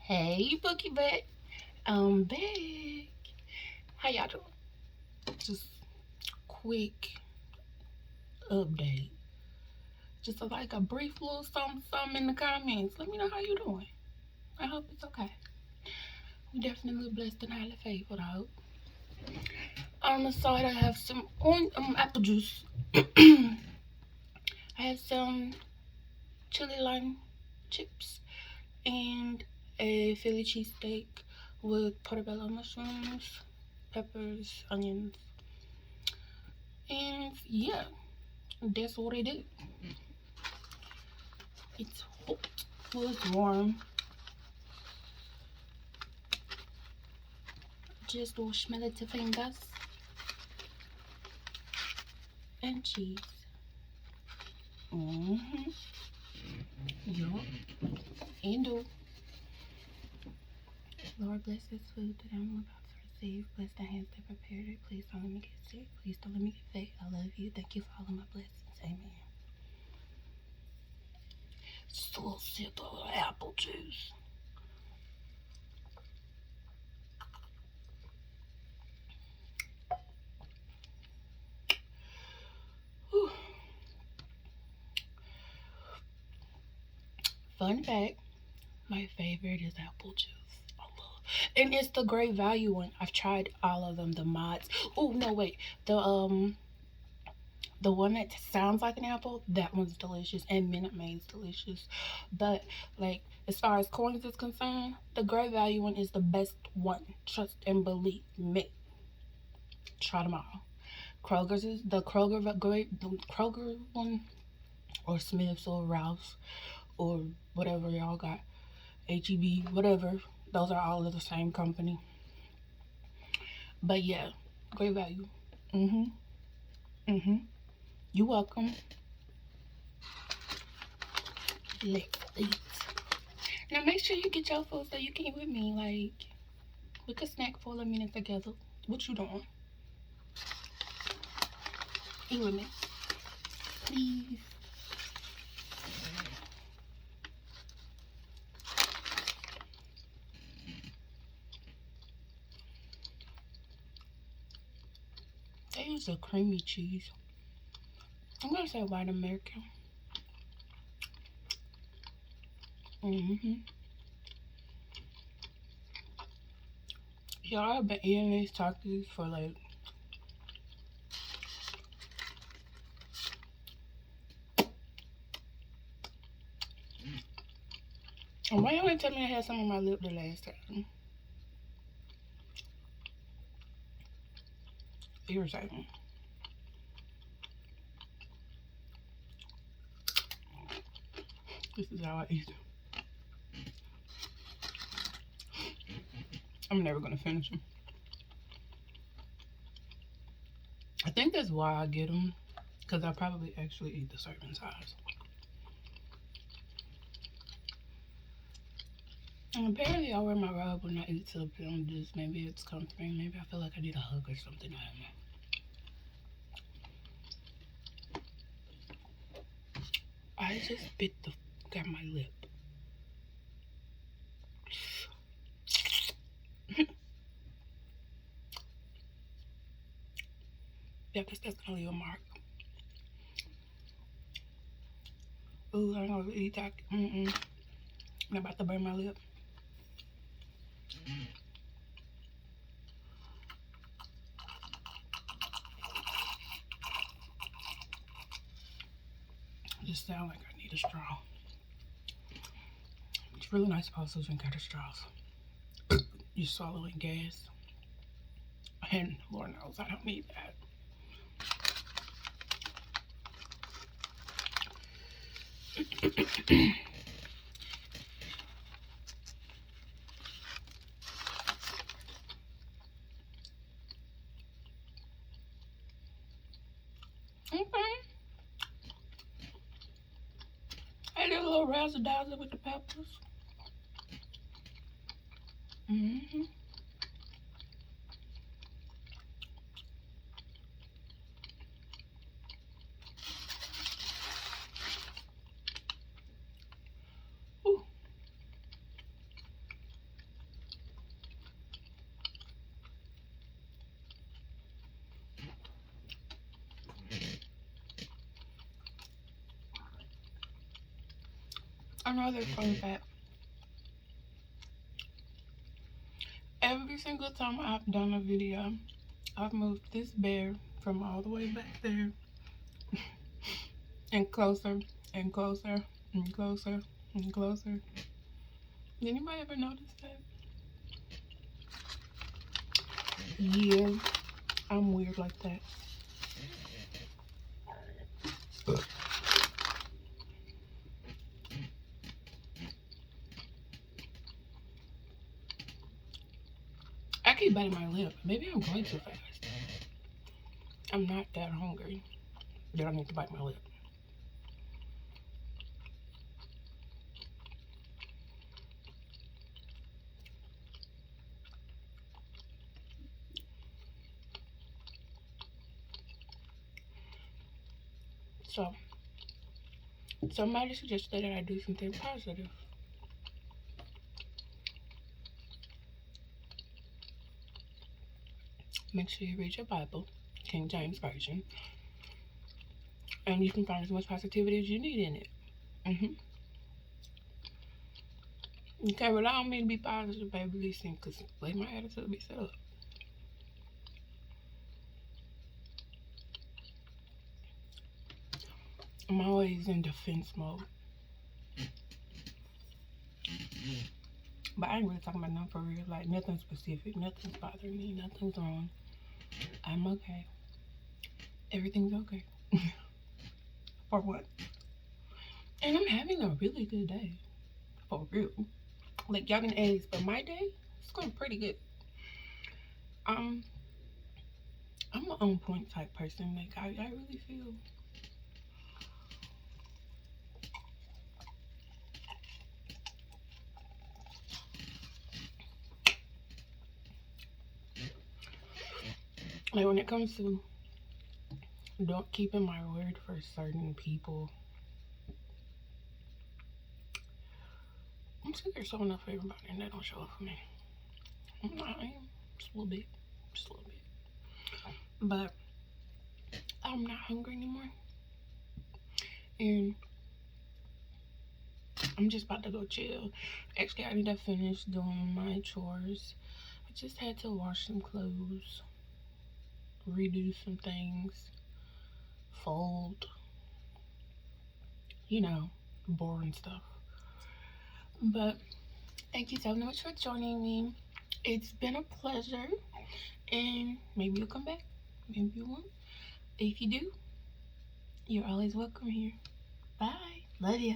Hey, Bookie Butt. I'm back. How y'all doing? Just quick update. Just like a brief little something in the comments. Let me know how you doing. I hope it's okay. We definitely blessed and highly favored, I hope. On the side, I have some apple juice. I have some chili lime chips and a Philly cheesesteak with portobello mushrooms, peppers, onions, and yeah, that's what I did. It's hot. Well, it's warm. Just wash my little fingers and cheese. Mm-hmm. Yup. And do. Lord bless this food that I'm about to receive. Bless the hands that prepared it. Please don't let me get sick. Please don't let me get fat. I love you. Thank you for all of my blessings. Amen. Just a little sip of apple juice. Whew. Fun fact, my favorite is apple juice. And it's the great value one. I've tried all of them. The mods. Oh no, wait. The one that sounds like an apple, that one's delicious, and Minute Maid's delicious. But like as far as coins is concerned, the great value one is the best one. Trust and believe me. Try them all. Kroger's is the Kroger one, or Smith's or Ralph's or whatever y'all got. HEB, whatever. Those are all of the same company. But yeah, great value. Mhm. Mhm. You welcome. Let's eat. Now make sure you get your food so you can eat with me. Like we could snack for a minute together. What you doing? Eat with me, please. They use a creamy cheese. I'm gonna say white American. Mhm. Y'all, I've been eating these tacos for like. And why y'all ain't tell me I had some on my lip the last time? Irritating. This is how I eat. I'm never gonna finish them. I think that's why I get them, because I probably actually eat the serving size. And apparently I wear my robe when I eat something. Just maybe it's comforting. Maybe I feel like I need a hug or something. I don't know. I just bit the fuck out my lip. Yeah, that's gonna leave a mark. Ooh, I don't know eat that. I'm about to burn my lip. Just sound like I need a straw. It's really not supposed to drink out of straws. You're swallowing gas. And Lord knows I don't need that. Okay. I did a little razzle dazzle with the peppers. Mm-hmm. Ooh. Another fun fact. Every single time I've done a video, I've moved this bear from all the way back there and closer and closer and closer and closer. Did anybody ever notice that? Yeah, I'm weird like that. I keep biting my lip. Maybe I'm going too fast. I'm not that hungry that I need to bite my lip. So, somebody suggested that I do something positive. Make sure you read your Bible, King James Version, and you can find as much positivity as you need in it. You can't rely on me to be positive, baby. Listen, because like my attitude be set up. I'm always in defense mode. But I ain't really talking about nothing for real. Like, nothing specific. Nothing's bothering me. Nothing's wrong. I'm okay. Everything's okay. For what? And I'm having a really good day. For real. Like, y'all can ask, but my day, it's going pretty good. I'm an on point type person. Like, I really feel. Like, when it comes to don't keeping my word for certain people, I'm sure there's showing up for everybody and they don't show up for me. I am. Just a little bit. Just a little bit. But I'm not hungry anymore. And I'm just about to go chill. Actually, I need to finish doing my chores. I just had to wash some clothes, redo some things, fold, you know, boring stuff. But thank you so much for joining me. It's been a pleasure. And maybe you'll come back. Maybe you won't. If you do, you're always welcome here. Bye. Love ya.